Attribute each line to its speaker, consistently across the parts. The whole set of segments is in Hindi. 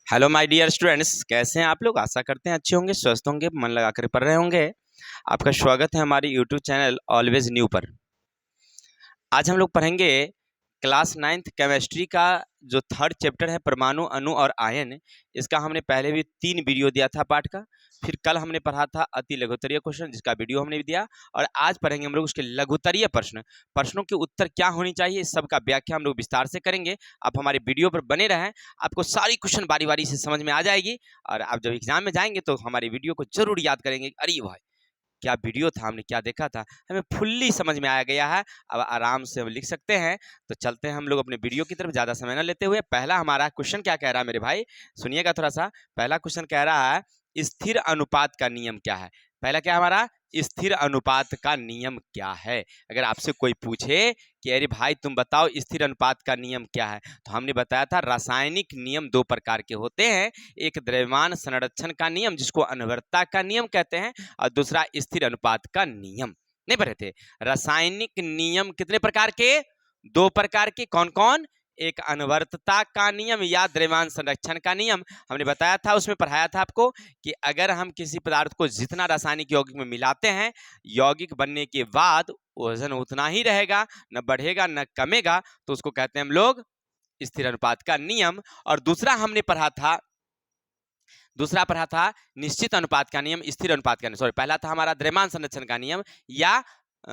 Speaker 1: हेलो माय डियर स्टूडेंट्स, कैसे हैं आप लोग। आशा करते हैं अच्छे होंगे, स्वस्थ होंगे, मन लगा कर पढ़ रहे होंगे। आपका स्वागत है हमारी यूट्यूब चैनल ऑलवेज न्यू पर। आज हम लोग पढ़ेंगे क्लास 9th केमिस्ट्री का जो थर्ड चैप्टर है परमाणु, अणु और आयन। इसका हमने पहले भी 3 वीडियो दिया था पाठ का। फिर कल हमने पढ़ा था अति लघुत्तरीय क्वेश्चन, जिसका वीडियो हमने भी दिया। और आज पढ़ेंगे हम लोग उसके लघुत्तरीय प्रश्न, प्रश्नों के उत्तर क्या होनी चाहिए, इस सब का व्याख्या हम लोग विस्तार से करेंगे। आप हमारे वीडियो पर बने रहें, आपको सारी क्वेश्चन बारी बारी से समझ में आ जाएगी। और आप जब एग्जाम में जाएंगे तो हमारे वीडियो को जरूर याद करेंगे। अरे भाई क्या वीडियो था, हमने क्या देखा था, हमें फुल्ली समझ में आ गया है। अब आराम से हम लिख सकते हैं। तो चलते हैं हम लोग अपने वीडियो की तरफ, ज़्यादा समय न लेते हुए। पहला हमारा क्वेश्चन क्या कह रहा है मेरे भाई, सुनिएगा थोड़ा सा। पहला क्वेश्चन कह रहा है स्थिर अनुपात का नियम क्या है। पहला क्या हमारा, स्थिर अनुपात का नियम क्या है। अगर आपसे कोई पूछे कि अरे भाई तुम बताओ स्थिर अनुपात का नियम क्या है, तो हमने बताया था रासायनिक नियम 2 प्रकार के होते हैं। एक द्रव्यमान संरक्षण का नियम, जिसको अनवरतता का नियम कहते हैं, और दूसरा स्थिर अनुपात का नियम। नहीं पढ़े थे। रासायनिक नियम कितने प्रकार के, 2 प्रकार के। कौन कौन, एक अनवरतता का नियम या द्रव्यमान संरक्षण का नियम। हमने बताया था, उसमें पढ़ाया था आपको कि अगर हम किसी पदार्थ को जितना रासायनिक यौगिक में मिलाते हैं, यौगिक बनने के बाद वजन उतना ही रहेगा, न बढ़ेगा न कमेगा, तो उसको कहते हैं हम लोग स्थिर अनुपात का नियम। और दूसरा पढ़ा था निश्चित अनुपात का नियम, स्थिर अनुपात का नियम। सॉरी, पहला था हमारा द्रव्यमान संरक्षण का नियम या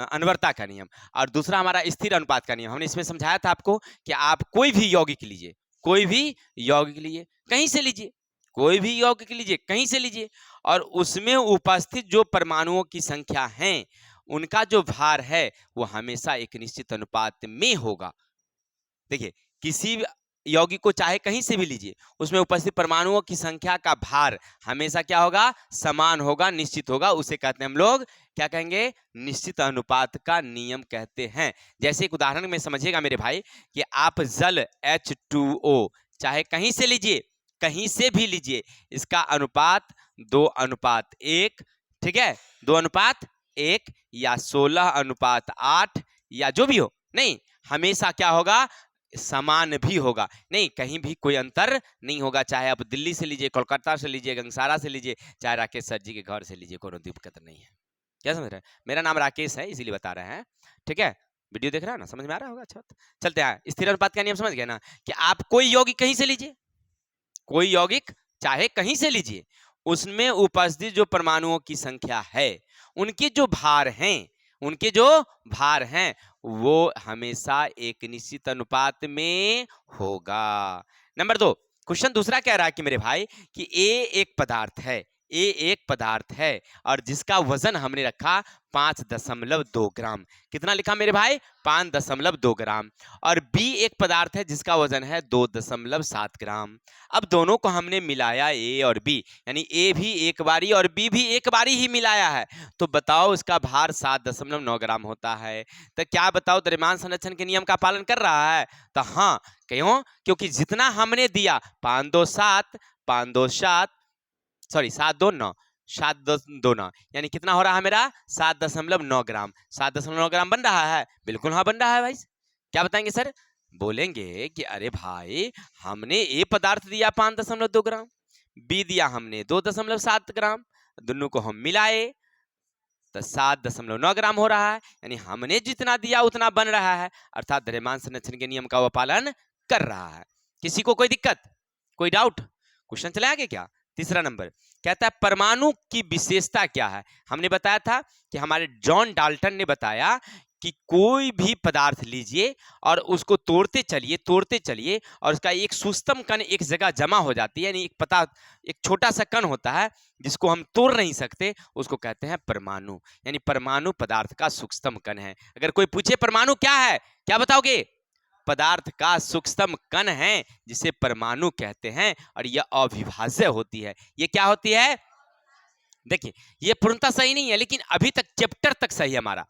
Speaker 1: अनवरतता का नियम, और दूसरा हमारा स्थिर अनुपात का नियम। हमने इसमें समझाया था आपको कि आप कोई भी यौगिक लीजिए, कोई भी यौगिक लीजिए, कहीं से लीजिए, कोई भी यौगिक लीजिए, कहीं से लीजिए, और उसमें उपस्थित जो परमाणुओं की संख्या है, उनका जो भार है, वो हमेशा एक निश्चित अनुपात में होगा। देखिए, किसी यौगिक को चाहे कहीं से भी लीजिए, उसमें उपस्थित परमाणुओं की संख्या का भार हमेशा क्या होगा, समान होगा, निश्चित होगा। उसे कहते हैं हम लोग, क्या कहेंगे, निश्चित अनुपात का नियम कहते हैं। जैसे एक उदाहरण में समझिएगा मेरे भाई, कि आप जल H2O चाहे कहीं से लीजिए, कहीं से भी लीजिए, इसका अनुपात 2:1, ठीक है, 2:1 या 16:8 या जो भी हो, नहीं, हमेशा क्या होगा, समान भी होगा। नहीं, कहीं भी कोई अंतर नहीं होगा। चाहे आप दिल्ली से लीजिए, कोलकाता से लीजिए, गंगसारा से लीजिए, चाहे राकेश सर जी के घर से लीजिए, कोई दिक्कत नहीं है। क्या समझ रहे हैं, मेरा नाम राकेश है, इसीलिए बता रहे हैं। ठीक है, वीडियो देख रहा है ना, समझ में आ रहा होगा। अच्छा, चलते हैं। स्थिर अनुपात का नियम समझ गए ना, कि आप कोई यौगिक कहीं से लीजिए, कोई यौगिक चाहे कहीं से लीजिए, उसमें उपस्थित जो परमाणुओं की संख्या है, उनके जो भार हैं, उनके जो भार हैं, वो हमेशा एक निश्चित अनुपात में होगा। नंबर 2, क्वेश्चन दूसरा कह रहा है कि मेरे भाई, कि ए एक पदार्थ है, ए एक पदार्थ है, और जिसका वजन हमने रखा 5.2 ग्राम। कितना लिखा मेरे भाई, 5.2 ग्राम। और बी एक पदार्थ है जिसका वजन है 2.7 ग्राम। अब दोनों को हमने मिलाया, ए और बी, यानी ए भी एक बारी और बी भी एक बारी ही मिलाया है। तो बताओ इसका भार 7.9 ग्राम होता है। तो क्या बताओ, द्रव्यमान संरक्षण के नियम का पालन कर रहा है। तो हाँ, क्यों, क्योंकि जितना हमने दिया 7.2 9, यानी कितना हो रहा है मेरा, 7.9 ग्राम। 7.9 ग्राम बन रहा है, बिल्कुल हाँ बन रहा है भाई। क्या बताएंगे सर, बोलेंगे कि अरे भाई हमने ए पदार्थ दिया 5.2 ग्राम, बी दिया हमने 2.7 ग्राम, दोनों को हम मिलाए तो 7.9 ग्राम हो रहा है, यानी हमने जितना दिया उतना बन रहा है, अर्थात द्रव्यमान संरक्षण के नियम का वह पालन कर रहा है। किसी को कोई दिक्कत, कोई डाउट, क्वेश्चन चले आगे क्या। तीसरा नंबर कहता है परमाणु की विशेषता क्या है। हमने बताया था कि हमारे जॉन डाल्टन ने बताया कि कोई भी पदार्थ लीजिए और उसको तोड़ते चलिए, और उसका एक सूक्ष्म कण एक जगह जमा हो जाती है, यानी एक छोटा सा कण होता है जिसको हम तोड़ नहीं सकते, उसको कहते हैं परमाणु। यानी परमाणु पदार्थ का सूक्ष्म कण है। अगर कोई पूछे परमाणु क्या है, क्या बताओगे, पदार्थ का सूक्ष्म कण है, जिसे परमाणु कहते हैं, और यह अविभाज्य होती है। ये क्या होती है, देखिए ये पूर्णतः सही नहीं है, लेकिन अभी तक चैप्टर तक सही है। हमारा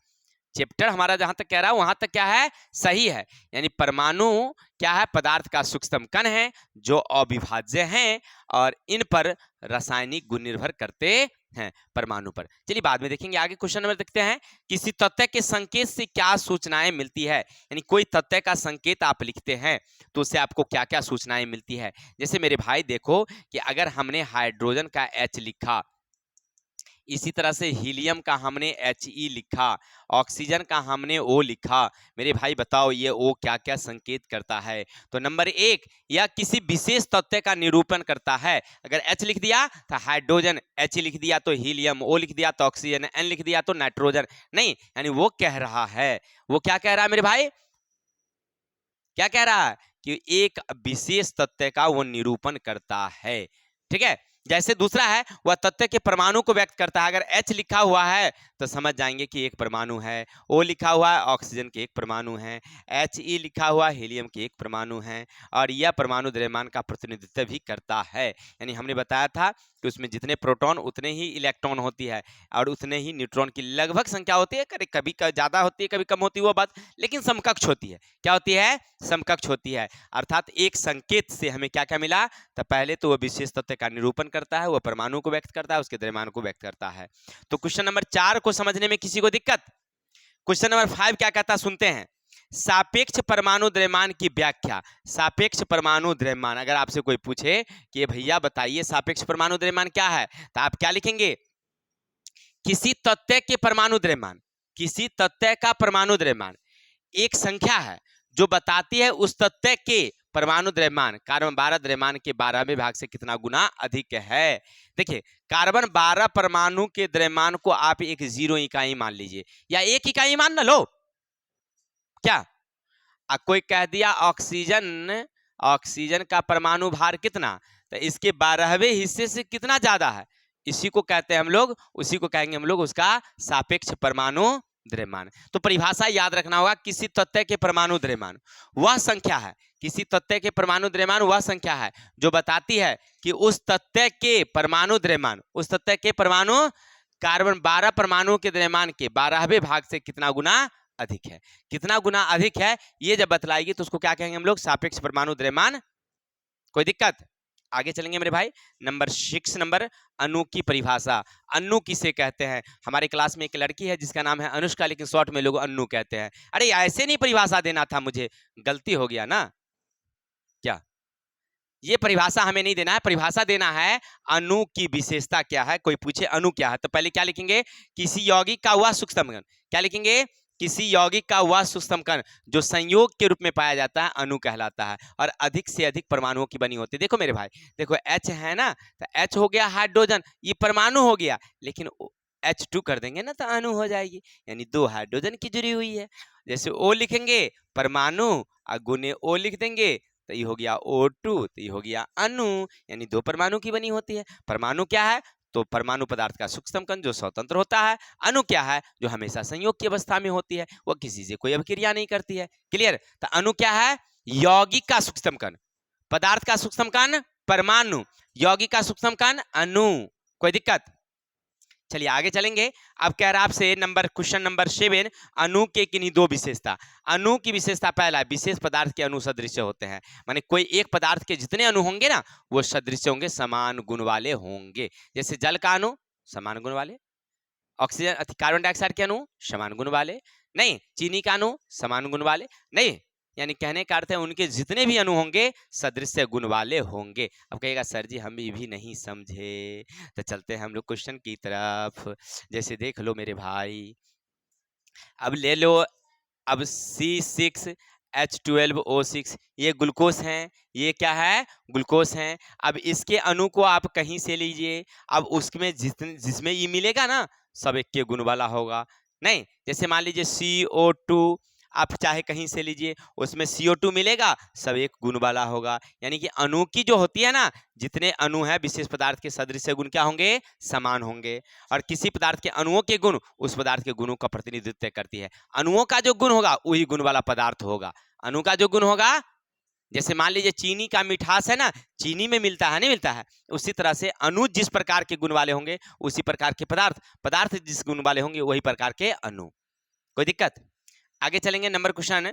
Speaker 1: चैप्टर हमारा जहां तक कह रहा है वहां तक क्या है, सही है। यानी परमाणु क्या है, पदार्थ का सूक्ष्म कण है जो अविभाज्य हैं, और इन पर रासायनिक गुण निर्भर करते हैं परमाणु पर। चलिए बाद में देखेंगे। आगे क्वेश्चन नंबर देखते हैं, किसी तथ्य के संकेत से क्या सूचनाएं मिलती है। यानी कोई तथ्य का संकेत आप लिखते हैं तो उससे आपको क्या क्या सूचनाएं मिलती है। जैसे मेरे भाई देखो कि अगर हमने हाइड्रोजन का H लिखा, इसी तरह से हीलियम का हमने He लिखा, ऑक्सीजन का हमने O लिखा, मेरे भाई बताओ ये O क्या क्या संकेत करता है। तो नंबर 1, यह किसी विशेष तथ्य का निरूपण करता है। अगर H लिख दिया तो हाइड्रोजन, H लिख दिया तो हीलियम, O लिख दिया तो ऑक्सीजन, N लिख दिया तो नाइट्रोजन। नहीं, यानी वो कह रहा है, वो क्या कह रहा है मेरे भाई, क्या कह रहा है कि एक विशेष तथ्य का वो निरूपण करता है। ठीक है। जैसे दूसरा है, वह तथ्य के परमाणु को व्यक्त करता है। अगर H लिखा हुआ है तो समझ जाएंगे कि एक परमाणु है, O लिखा हुआ है ऑक्सीजन के एक परमाणु है, He लिखा हुआ हीलियम के एक परमाणु है, और यह परमाणु द्रव्यमान का प्रतिनिधित्व भी करता है। यानी हमने बताया था कि उसमें जितने प्रोटॉन उतने ही इलेक्ट्रॉन होती है और उतने ही न्यूट्रॉन की लगभग संख्या होती है, कभी ज़्यादा होती है कभी कम होती है वो बात, लेकिन समकक्ष होती है। क्या होती है, समकक्ष होती है। अर्थात एक संकेत से हमें क्या क्या मिला, तो पहले तो वह विशेष तथ्य का निरूपण करता है, वह परमाणु को व्यक्त करता है, उसके द्रव्यमान को व्यक्त करता है। तो क्वेश्चन नंबर 4 को समझने में किसी को दिक्कत। क्वेश्चन नंबर 5 क्या कहता है सुनते हैं, सापेक्ष परमाणु द्रव्यमान की व्याख्या। सापेक्ष परमाणु द्रव्यमान, अगर आपसे कोई पूछे कि भैया बताइए सापेक्ष परमाणु द्रव्यमान क्या है, तो आप क्या लिखेंगे, किसी तथ्य के परमाणु द्रव्यमान, किसी तथ्य का परमाणु द्रव्यमान एक संख्या है जो बताती है उस तथ्य के परमाणु द्रव्यमान कार्बन 12 द्रव्यमान के 12वें भाग से कितना गुना अधिक है। देखिए कार्बन 12 परमाणु के द्रव्यमान को आप एक 0 इकाई मान लीजिए या 1 इकाई मान न लो। क्या कोई कह दिया ऑक्सीजन, ऑक्सीजन का परमाणु भार कितना, तो इसके 12वें हिस्से से कितना ज्यादा है, इसी को कहते हैं हम लोग, उसी को कहेंगे हम लोग उसका सापेक्ष परमाणु द्रव्यमान। तो परिभाषा याद रखना होगा, किसी तथ्य के परमाणु द्रव्यमान वह संख्या है, किसी तथ्य के परमाणु द्रव्यमान वह संख्या है जो बताती है कि उस तथ्य के परमाणु द्रव्यमान, उस तथ्य के परमाणु कार्बन 12 परमाणु के द्रव्यमान के 12वें भाग से कितना गुना अधिक है। कितना गुना अधिक है ये जब बतलाएगी तो उसको क्या कहेंगे हम लोग, सापेक्ष परमाणु द्रव्यमान। कोई दिक्कत, आगे चलेंगे मेरे भाई। नंबर 6 नंबर, अणु की परिभाषा। अणु किसे कहते हैं, हमारे क्लास में एक लड़की है जिसका नाम है अनुष्का, लेकिन शॉर्ट में लोग अणु कहते हैं। अरे ऐसे नहीं परिभाषा देना था, मुझे गलती हो गया ना, क्या ये परिभाषा हमें नहीं देना है, परिभाषा देना है अणु की विशेषता क्या है। कोई पूछे अणु क्या है तो पहले क्या लिखेंगे, किसी यौगिक का वह सूक्ष्म कण। क्या लिखेंगे, किसी यौगिक का वह सूक्ष्म कण जो संयोग के रूप में पाया जाता है अणु कहलाता है और अधिक से अधिक परमाणुओं की बनी होती है। देखो मेरे भाई, देखो H है ना, तो H हो गया हाइड्रोजन, ये परमाणु हो गया, लेकिन H2 कर देंगे ना तो अणु हो जाएगी, यानी 2 हाइड्रोजन की जुड़ी हुई है। जैसे O लिखेंगे परमाणु और गुने O लिख देंगे तो ये हो गया O2, तो ये हो गया अणु, यानी 2 परमाणु की बनी होती है। परमाणु क्या है, तो परमाणु पदार्थ का सूक्ष्म कण जो स्वतंत्र होता है। अणु क्या है, जो हमेशा संयोग की अवस्था में होती है, वह किसी से कोई अभिक्रिया नहीं करती है। क्लियर। तो अणु क्या है, यौगिक का सूक्ष्म कण, पदार्थ का सूक्ष्म कण परमाणु, यौगिक का सूक्ष्म कण अणु। कोई दिक्कत, चलिए आगे चलेंगे। अब कह रहा आपसे नंबर क्वेश्चन नंबर 7, अणु के किन्हीं 2 विशेषता। अणु की विशेषता पहला, विशेष पदार्थ के अणु सदृश होते हैं, माने कोई एक पदार्थ के जितने अणु होंगे ना वो सदृश होंगे, समान गुण वाले होंगे। जैसे जल का अणु समान गुण वाले, ऑक्सीजन कार्बन डाइऑक्साइड के अणु समान गुण वाले नहीं, चीनी का अणु समान गुण वाले नहीं, यानी कहने का अर्थ है उनके जितने भी अणु होंगे सदृश्य गुण वाले होंगे। अब कहेगा सर जी हम भी नहीं समझे, तो चलते हैं हम लोग क्वेश्चन की तरफ। जैसे देख लो मेरे भाई, अब ले लो, अब C6H12O6 ये ग्लूकोज हैं, ये क्या है ग्लूकोज हैं। अब इसके अणु को आप कहीं से लीजिए, अब उसमें जिसमें ये मिलेगा ना सब एक के गुण वाला होगा। नहीं, जैसे मान लीजिए CO2 आप चाहे कहीं से लीजिए, उसमें CO2 मिलेगा सब एक गुण वाला होगा। यानी कि अणु की जो होती है ना, जितने अणु है विशेष पदार्थ के सदृश्य गुण क्या होंगे, समान होंगे। और किसी पदार्थ के अणुओं के गुण उस पदार्थ के गुणों का प्रतिनिधित्व करती है। अणुओं का जो गुण होगा वही गुण वाला पदार्थ होगा। अणु का जो गुण होगा, जैसे मान लीजिए चीनी का मिठास है ना, चीनी में मिलता है नहीं मिलता है, उसी तरह से अणु जिस प्रकार के गुण वाले होंगे उसी प्रकार के पदार्थ जिस गुण वाले होंगे वही प्रकार के अणु। कोई दिक्कत, आगे चलेंगे। नंबर क्वेश्चन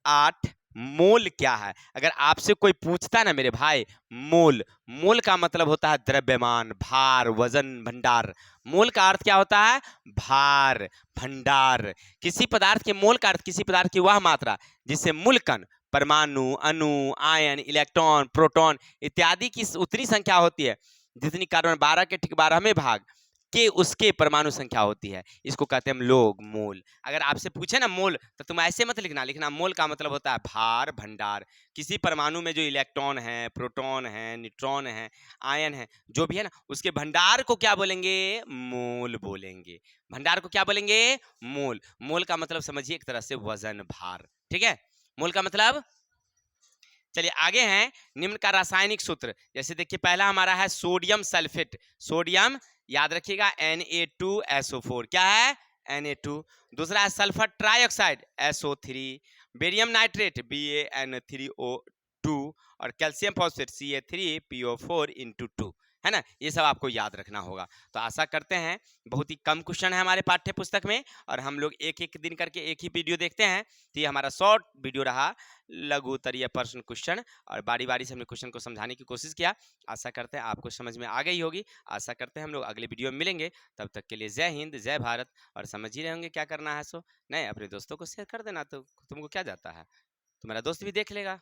Speaker 1: 8, मोल क्या है? अगर आपसे कोई पूछता है ना मेरे भाई, मोल, मोल का मतलब होता है द्रव्यमान, भार, वजन, भंडार। मोल का अर्थ क्या होता है? भार, भंडार। किसी पदार्थ के मोल का अर्थ किसी पदार्थ की वह मात्रा जिससे मूल कण, परमाणु, अणु, आयन, इलेक्ट्रॉन, प्रोटॉन इत्यादि की उतनी संख्या होती है जितनी कार्बन 12 के ठीक 12वें भाग के उसके परमाणु संख्या होती है। इसको कहते हैं हम लोग मोल। अगर आपसे पूछे ना मोल, तो तुम ऐसे मत लिखना, लिखना मोल का मतलब होता है भार, भंडार। किसी परमाणु में जो इलेक्ट्रॉन है, प्रोटॉन है, न्यूट्रॉन है, आयन है, जो भी है ना, उसके भंडार को क्या बोलेंगे? मोल बोलेंगे। भंडार को क्या बोलेंगे? मोल। मोल का मतलब समझिए एक तरह से वजन, भार। ठीक है, मोल का मतलब। चलिए आगे हैं, निम्न का रासायनिक सूत्र। जैसे देखिए पहला हमारा है सोडियम सल्फेट। सोडियम याद रखिएगा Na2SO4, क्या है? Na2। दूसरा है sulphur trioxide SO3। Barium nitrate BaN3O2 और कैल्शियम फॉस्फेट Ca3PO4 × 2, है ना। ये सब आपको याद रखना होगा। तो आशा करते हैं, बहुत ही कम क्वेश्चन है हमारे पाठ्य पुस्तक में और हम लोग एक एक दिन करके एक ही वीडियो देखते हैं। तो ये हमारा शॉर्ट वीडियो रहा, लघु उत्तरीय प्रश्न क्वेश्चन, और बारी बारी से हमने क्वेश्चन को समझाने की कोशिश किया। आशा करते हैं आपको समझ में आ गई होगी। आशा करते हैं हम लोग अगले वीडियो में मिलेंगे। तब तक के लिए जय हिंद, जय भारत। और समझ ही रहे होंगे क्या करना है, सो नहीं अपने दोस्तों को शेयर कर देना, तो तुमको क्या जाता है, तो मेरा दोस्त भी देख लेगा।